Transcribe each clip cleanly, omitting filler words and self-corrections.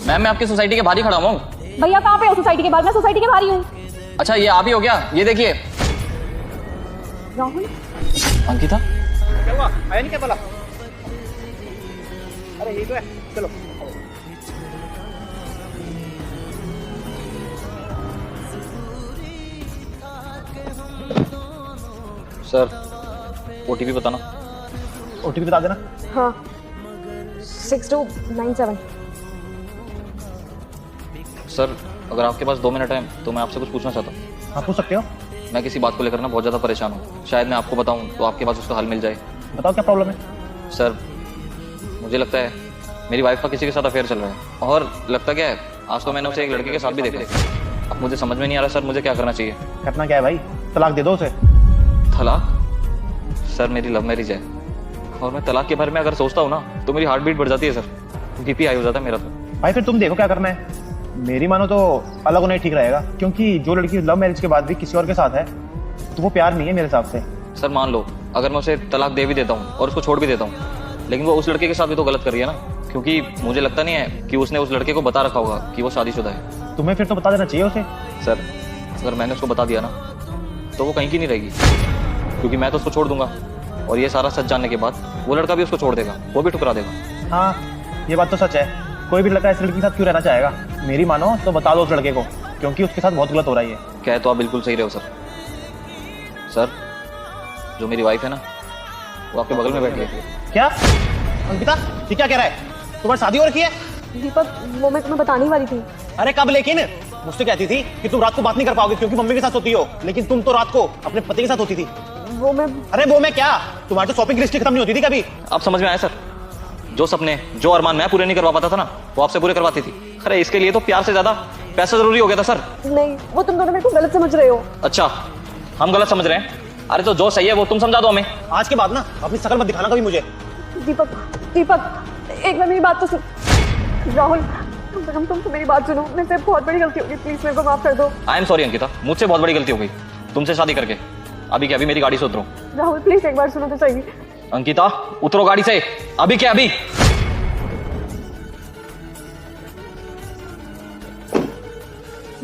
Ma'am मैं आपकी society के बाहर ही खड़ा हूँ। भैया कहाँ पे हो? सोसाइटी के बाहर? मैं सोसाइटी के बाहर ही हूँ। अच्छा ये आप ही हो क्या? ये देखिए। राहुल अंकिता क्या हुआ? आया नहीं क्या बोला? अरे यही तो है, चलो। सर ओटीपी बताना। ओटीपी बता देना। हाँ 6297। सर अगर आपके पास 2 मिनट है तो मैं आपसे कुछ पूछना चाहता हूँ। हाँ पूछ सकते हो। मैं किसी बात को लेकर ना बहुत ज़्यादा परेशान हूँ। शायद मैं आपको बताऊँ तो आपके पास उसका हल मिल जाए। बताओ क्या प्रॉब्लम है? सर मुझे लगता है मेरी वाइफ का किसी के साथ अफेयर चल रहा है, और लगता क्या है आज तो मैंने उसे एक लड़के के साथ भी देखा। अब मुझे समझ में नहीं आ रहा सर मुझे क्या करना चाहिए। करना क्या है भाई? तलाक दे दो उसे। तलाक? सर मेरी लव मैरिज है और मैं तलाक के बारे में अगर सोचता हूँ ना तो मेरी हार्ट बीट बढ़ जाती है सर, बीपी हाई हो जाता है मेरा तो। भाई फिर तुम देखो क्या करना है। मेरी मानो तो अलग होना ही ठीक रहेगा, क्योंकि जो लड़की लव मैरिज के बाद भी किसी और के साथ है तो वो प्यार नहीं है मेरे हिसाब से। सर मान लो अगर मैं उसे तलाक दे भी देता हूँ और उसको छोड़ भी देता हूँ, लेकिन वो उस लड़के के साथ भी तो गलत कर रही है ना, क्योंकि मुझे लगता नहीं है कि उसने उस लड़के को बता रखा होगा कि वो शादीशुदा है। तुम्हें फिर तो बता देना चाहिए उसे। सर अगर मैंने उसको बता दिया ना तो वो कहीं की नहीं रहेगी, क्योंकि मैं तो उसको छोड़ दूंगा और ये सारा सच जानने के बाद वो लड़का भी उसको छोड़ देगा, वो भी ठुकरा देगा। हाँ ये बात तो सच है। कोई भी लड़का इस लड़की के साथ क्यों रहना चाहेगा? मेरी मानो तो बता दो उस लड़के को, क्योंकि उसके साथ बहुत गलत हो रहा है ये। कह तो आप बिल्कुल सही रहे हो सर। सर जो मेरी वाइफ है ना वो आपके बगल में बैठी है। क्या अंकिता ये क्या कह रहा है? तुम्हारी शादी हो रखी है? दीपक वो मैं तुम्हें बताने वाली थी। अरे कब? लेकिन मुझसे कहती थी कि तुम रात को बात नहीं कर पाओगे क्योंकि मम्मी के साथ होती हो, लेकिन तुम तो रात को अपने पति के साथ होती थी। वो मैं अरे वो मैं क्या? तुम्हारी तो शॉपिंग लिस्ट खत्म नहीं होती थी कभी? आप समझ में आया सर? जो सपने जो अरमान मैं पूरे नहीं करवा पाता था ना वो आपसे पूरे करवाती थी। अरे इसके लिए तो प्यार से ज्यादा पैसा जरूरी हो गया था सर। नहीं, वो तुम दोनों मेरे को गलत समझ रहे हो। अच्छा हम गलत समझ रहे हैं? अरे तो जो सही है वो तुम समझा दो हमें। आज के बाद ना अपनी शकल मत दिखाना कभी मुझे। दीपक दीपक एक बार मेरी बात तो सुन। राहुल तुम तो मेरी बात सुनो, मेरे से बहुत बड़ी गलती होगी, प्लीज मेरे को माफ कर दो। आई एम सॉरी अंकिता, मुझसे बहुत बड़ी गलती हो गई तुमसे शादी करके। अभी क्या अभी मेरी गाड़ी से उतरो। राहुल प्लीज एक बार सुनो तो सही। अंकिता उतरो गाड़ी से। अभी क्या अभी?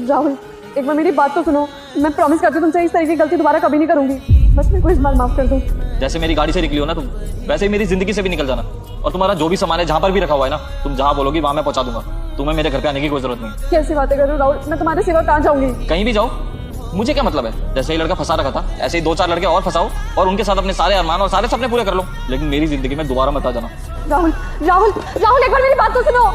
राहुल एक बार मेरी बात तो सुनो, मैं प्रॉमिस करती हूँ तुमसे इस तरह की गलती दोबारा कभी नहीं करूंगी। बस मेरे को इस बार माफ कर दो। जैसे मेरी गाड़ी से निकली हो ना तुम, वैसे ही मेरी जिंदगी से भी निकल जाना, और तुम्हारा जो भी सामान है जहां पर भी रखा हुआ है ना, तुम जहां बोलोगी वहां मैं पहुंचा दूंगा। तुम्हें मेरे घर पे आने की कोई जरूरत नहीं। कैसी बातें कर रहे हो राहुल? मैं तुम्हारे सिवा कहाँ जाऊंगी? कहीं भी जाओ मुझे क्या मतलब है। जैसे ही लड़का फंसा रखा था ऐसे ही 2-4 लड़के और फंसाओ और उनके साथ अपने सारे अरमान और सारे सपने पूरे कर लो, लेकिन मेरी जिंदगी में दोबारा मत आ जाना। राहुल राहुल राहुल एक बार मेरी बात तो सुनो।